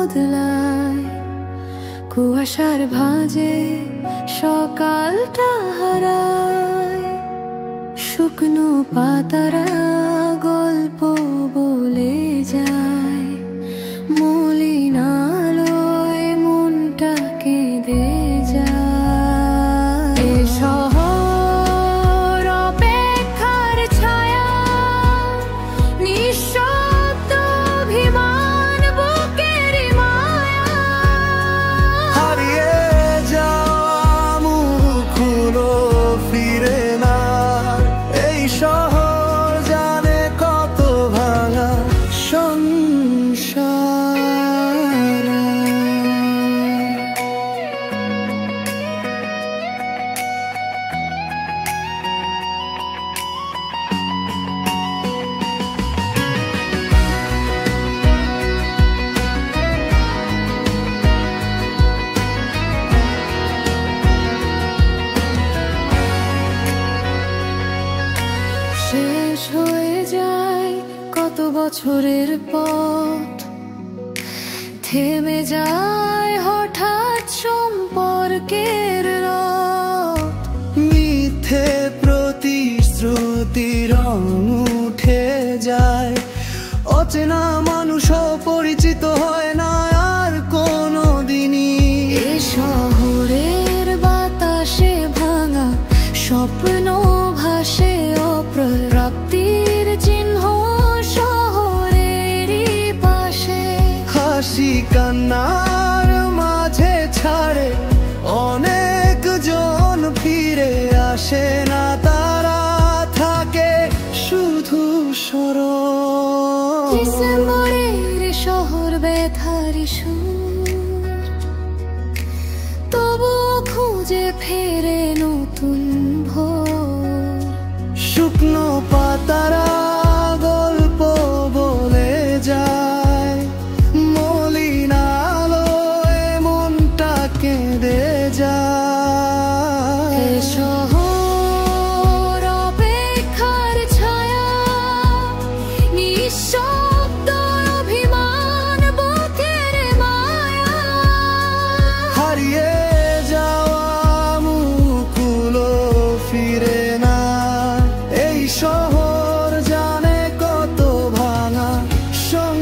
বদলায়, কুয়াশার ভাঁজে সকালটা হারায়। শুকনো পাতারা গল্প বলে যায়, মলিন আলোয় মনটা কেঁদে যায়। এ শহর অপেক্ষার ছায়া, নিঃশব্দ অভিমান, বুকের মায়া। হারিয়ে যাওয়া মুখগুলো ফিরে না, এই শহর জানে কত ভাঙা সংসার। শেষ হয়ে যায় কত বছরের পথ, থেমে যায় হঠাৎ সম্পর্কের রথ। মিথ্যে প্রতিশ্রুতি রং উঠে যায়, অচেনা মানুষও পরিচিত হয় না আর কোনো দিনই। এ শহরের বাতাসে ভাঙা স্বপ্ন ভাসে, অপ্রাপ্তির চিহ্ন শহরেরই পাশে। হাসি কান্নার মাঝে ছাড়ে অনেক জন ফিরে আসে না, তারা থাকে শুধু স্মরণ। ডিসেম্বরের শহর ব্যথারি সুর, তবুও খুঁজে ফেরে নতুন ভোর। শুকনো পাতারা গল্প বলে যায়, মলিন আলোয় মনটা কেঁদে যায়। এ শহর অপেক্ষার ছায়া, নিঃশব্দ অভিমান, বুকের মায়া। হারিয়ে যাওয়া মুখগুলো ফিরে না, এই শহর জানে কত ভাঙা সংসার।